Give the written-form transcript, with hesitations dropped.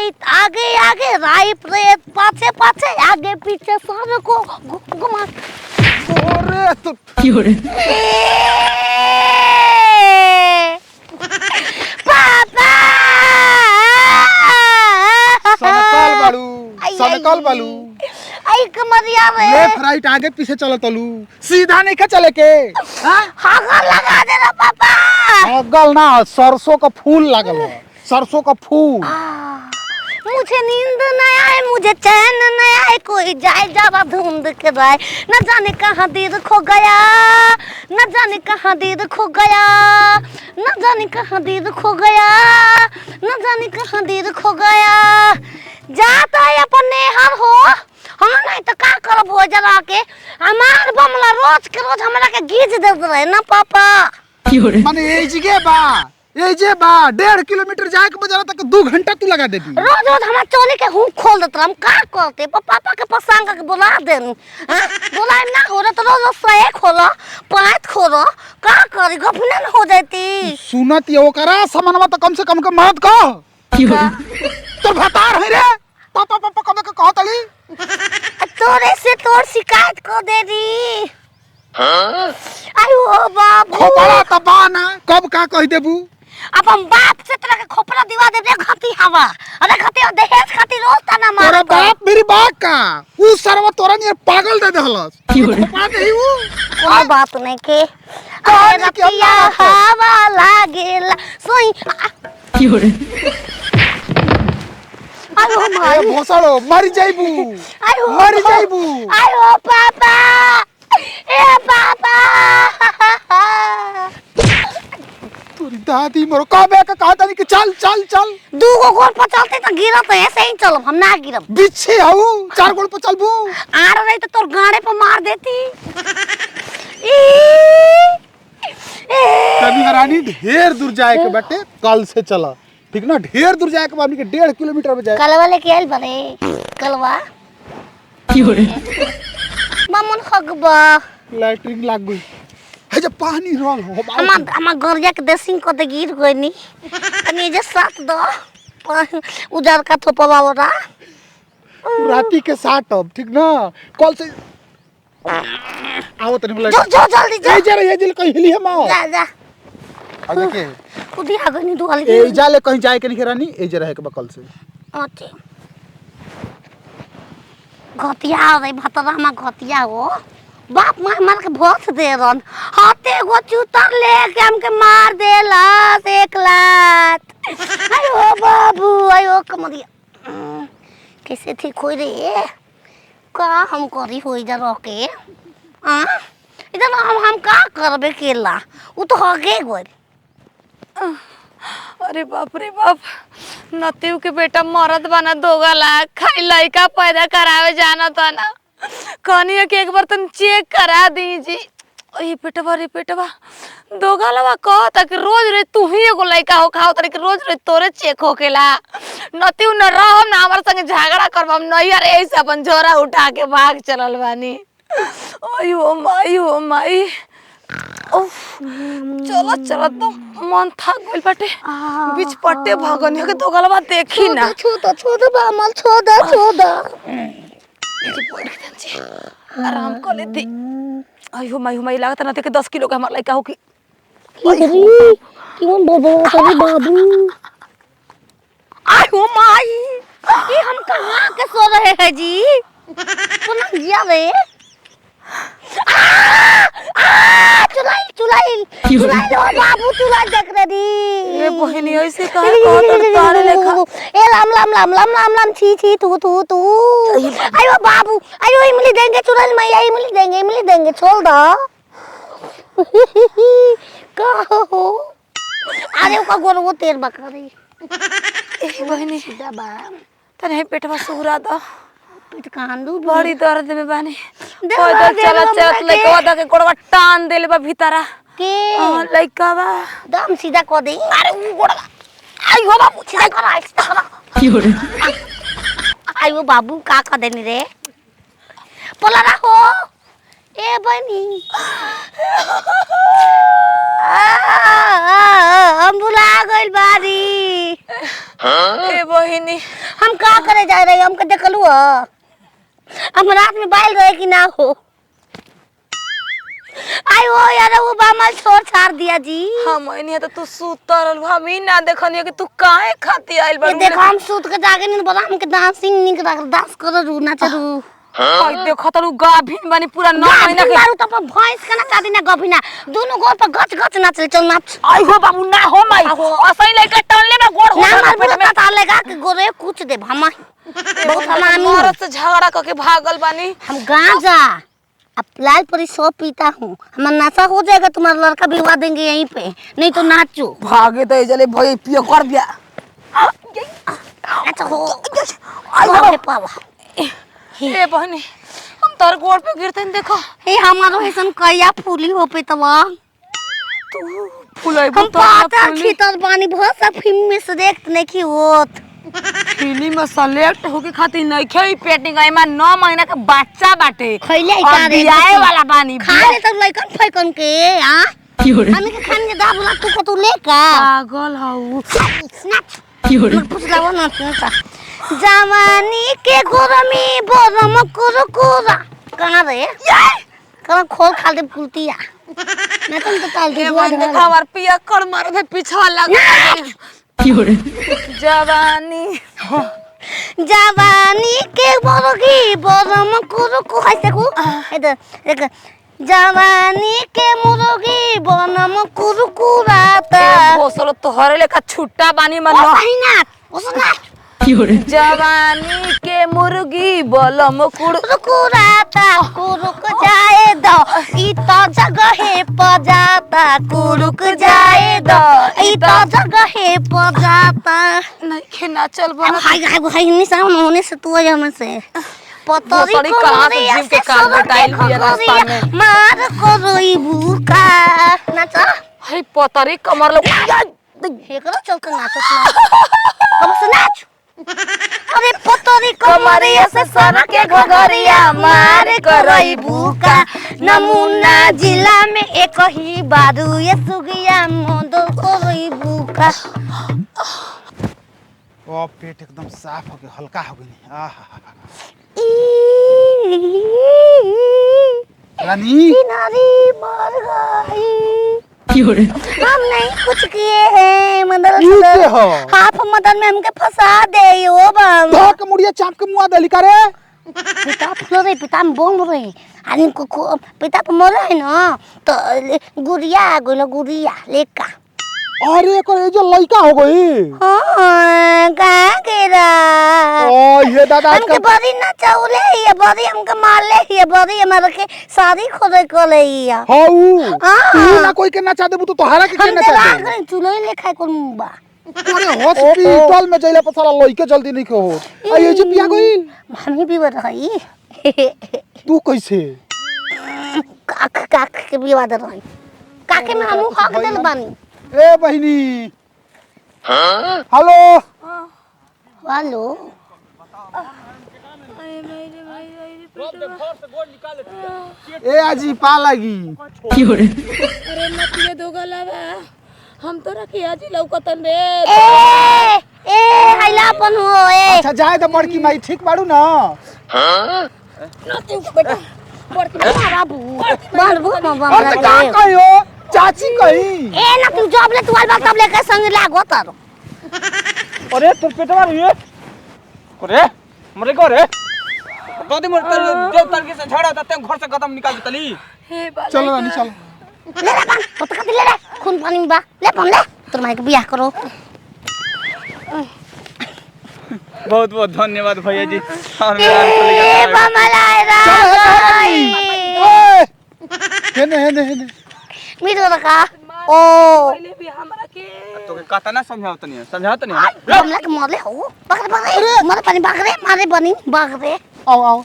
Right आगे आगे, right रेत पाछे पाछे, आगे पीछे सबको घुमा। अरे तो पापा सनकल बालू आई कमरिया रे। लेफ्ट राइट आगे पीछे चलो तलू, सीधा नहीं का चले के। हागर लगा दे ना पापा। अगल ना, सरसों का फूल लागल है, सरसों का फूल। मुझे नींद नहीं आए, मुझे चैन नहीं आए, कोई जाए जावा ढूंढ के जाए। न जाने कहाँ दिल खो गया, न जाने कहाँ दिल खो गया, न जाने कहाँ दिल खो गया, न जाने कहाँ दिल खो गया। जाता है अपन नेहर हो, हाँ नहीं तो का करब हो जरा के। हमार बमला रोज के रोज हमरा के गीज दे रहे ना पापा। माने ये जगह बा, ये जे बा 1.5 किलोमीटर जाए के बजारा तक 2 घंटा तू लगा देती। रोज रोज हमार चोली के हुक खोल देत हम का करते। पापा के पसंद के बुला देन, बुलाए ना हो रे तो रोज रोज सहे खोलो, पाँच खोलो, का करी गफने न हो जाती। सुनत ये ओकरा सामानवा तो कम से कम के मत कह। तो भतार है रे, पापा पापा कब के कहतली। तोरे से तोर शिकायत कर दे दी। आयो बाबू खोपड़ा तबाना कब का कह देबू। अब हम बाप से तरह के खोपड़ा दिवा दे दे खाती हवा। अरे खाती दहेज खाती रोज ताना मार। तोरा बाप मेरी बात का उ सरवा तोरा ने पागल दे देहलस। खोपड़ा नहीं उ कोई बात नहीं के। अरे रतिया हवा लागेला सोई। आयो माई भोसड़ो मर जाइबू, आयो मर जाइबू। आयो पापा, ए पापा। तोरी दादी मोर कबे के कहता नहीं कि चल चल चल। दूगो गोड़ पर चलते तो गिरत तो ऐसे ही चलब, हम ना गिरब। बिच्छे आऊ 4 गोड़ पर चलबू। आड़ रही तो तोर गाड़े पर मार देती। कभी रानी ढेर दूर जाए के बाटे, कल से चला ठीक ना। ढेर दूर जाए के बाद 1.5 किलोमीटर में जाए। कलवा लेके आइल बने कलवा मामन खगबा लैट्रिन लाग गई है जब पानी रोल हो। हम गरिया के देसिंग को दे गिर गई नी तनी जे साथ दो उजार का थोपवा वाला राती के साथ अब ठीक ना। कल से आओ तनी बोला जो जो जल्दी जा। ए जरा ये दिल कहीं हिली है मां। जा जा आगे के उदी आगे नी दुआल ए जाले कहीं जाए के नहीं रानी। ए जरा है के बकल से ओते घटिया रे भतरा में घटिया हो। बाप मार मार के भोस दे रन हाथे गो चूतर लेके हमके मार देलस एक लात। आयो बाबू आयो कमरिया कैसे ठीक होई रे। का हम करी होई जा रोके इधर हम का करबे केला उ तो हगे गोल। अरे बाप रे बाप, नतीव के बेटा मरद बना दोगला खाई लड़का पैदा करावे जाना था ना। कहनी कि एक बार तुम चेक करा दीजी। ओए पेटवा रे पेटवा दोगलवा कहता कि रोज रे तू ही एगो लड़का हो खाओ तरी कि रोज रे तोरे चेक होकेला। नतीव न रहम ना हमार संगे झगड़ा करबम नहीं यार ऐसे अपन झोरा उठा के भाग चलल बानी। ओए हो माई ओफ चलो चलो तो मन थक गइल बाटे। बीच पट्टे भगनिया के दोगलवा देखी ना। छोड़ बामल छोड़ आराम कर लेती। आयो माई लागत ना के 10 किलो का हमार लड़का हो कि क्यों बाबू। आयो माई ये हम कहाँ के सो रहे हैं जी। सुना जिया रे चुलाई लो बाबू चुलाई देख रे दी। ये बहनी ऐसे काहे कहत तारे लेखा। ए लाम छी तू आयो बाबू आयो इमली देंगे चुराइल मैया इमली देंगे छोड़ दो। का हो अरे का गोर वो तेर बकरी ए बहनी दबा तने पेटवा सुहरा द। पेट कांदू बड़ी दर्द में बानी। पैदल चलत लइका दा के गोड़वा टान देले बा भीतरा के लइका बा दम सीधा कर दे। अरे वो गोड़वा आयो बाबू सीधा कर आयो बाबू का देनी रे पला रहो ए बनी हम भुला गइल बारी। ए बहिनी हम का करे जा रहे हमके देखलू हम रात में बाइल रहे कि ना हो। आई वो यार वो बामल छोड़ छाड़ दिया जी। हम इन्हें तो तू सुतल हम ही ना देखनी कि तू काहे खाती आइल ये देखो हम सूत के जागे नहीं बता हमके डांसिंग नहीं करा डांस करो रू ना चलू। आई देखो तो गाभिन बनी पूरा 9 महीना के मारू तो पर भैंस का ना शादी ना गभिना दोनों गोर पर गच गच नाच चल नाच। आई हो बाबू ना हो माई असई लेके टनले में गोड़ हो ना मार पेट में तालेगा कि गोरे कुछ दे हम बहुत हमानी औरत से झगड़ा करके भागल बानी। हम गांजा अब लाल परी सो पीता हूँ हमारा नशा हो जाएगा तुम्हारा लड़का विवाह देंगे यहीं पे नहीं तो नाचो भागे तो जले भाई पियो कर दिया अच्छा हो आई पावा ए बहनी हम तार गोड़ पे गिरते हैं देखो हे हमारो ऐसन कया फूली हो पे तवा तू फुलाई हम पाता खीतर पानी बहुत सा फिल्म में से देखत नहीं की होत फिल्म में सेलेक्ट होके खातिर नहीं खेई पेटिंग आई में 9 महीना के बच्चा बाटे खइले और बियाहे वाला बानी खाने तो लइकन फइकन के हां हमें के खाने के दा बोला तू को तू लेका पागल हऊ नाच मत पुछला वो नाच जवानी के गोरमी बोरम कुरकुरा कहां रे कहां खोल खा दे कुलतिया मैं तो काल दे देखा हमार पिया कर मार दे पीछा लगा जवानी जवानी के बोरगी बोरम कुरकु है को इधर देख जवानी के मुर्गी बोरम कुरकुराता भोसलो तोहरे लेका छुट्टा बानी मन ना ओसना जवानी के मुर्गी बलम कुरकुराता कुरुक जाए दो ई तो जगहे पजाता कुरुक जाए दो ई तो जगहे पजाता नहीं खेना चल बना हाय हाय हाय नहीं सामने होने से तू हम से पतरी कहां से जीव के कान बताइल बिया रास्ता में मार को रोई भूखा नाचा हे पतरी कमर लो हेकरा चल के नाचत ना अब से नाच अरे पतरी कमरिया से सर के घगरिया मार करई भूखा नमूना जिला में एक ही बारू ये सुगिया मोदो करई भूखा ओ पेट एकदम साफ हो गया हल्का हो गई आहा रानी नारी मर गई हम नहीं कुछ किए हैं मदर हो हाफ मदर में हमके फंसा दे ओ बम धो के मुड़िया चाप के मुआ दली करे पिता फुलो रे पिता में बोल रही आदमी को पिता पे मर है ना तो गुड़िया गोलो गुड़िया लेका अरे एको ये जो लड़का हो गई हां कहां गिरा ओ ये दादा हमके बड़ी ना चावले ये बड़ी हमके मार ले ये बड़ी हमारे के शादी खोदे को ले या हाउ तू ना कोई के ना चाह देबू तो तोहरा के के ना चाह दे हम चुलोई ले खाए कोन बा अरे हॉस्पिटल में जइला पर साला लइके जल्दी नहीं को हो आ ये जो पिया गई हम भी बर रही तू कैसे काक काक के भी वादर रही काके में हम हक देल बानी ए बहिनी हेलो हेलो ए आजी पा लगी अरे नतिए दोगला बा हम तो रखी आजी लौकतन रे ए हैलापन हो ए अच्छा जाए तो बड़की माई ठीक बाड़ू ना नतिए के बेटा बड़की बाबू बाबू और तो का कहियो चाची कही ए ना तू जॉब ले तू वाल बात तब लेके संग लागो तारो अरे तोर पेटवा रे करे मरे को रे कदी मोर जो तड़के से झड़ा था ते घर से खत्म निकाल देतली हे बाला चलो रानी चलो ले रे बन तो कदी ले रे खून पानी बा ले बन ले तोर माई के बियाह करो बहुत बहुत धन्यवाद भैया जी और मेरा ए बमलाए रा ओए हेने मीरो रखा ओ पहले भी हमरा के तो के कता ना समझावत नहीं बमला के मरले हो बकरे बकरे मरे पानी बकरे मारे बनी बकरे आओ आओ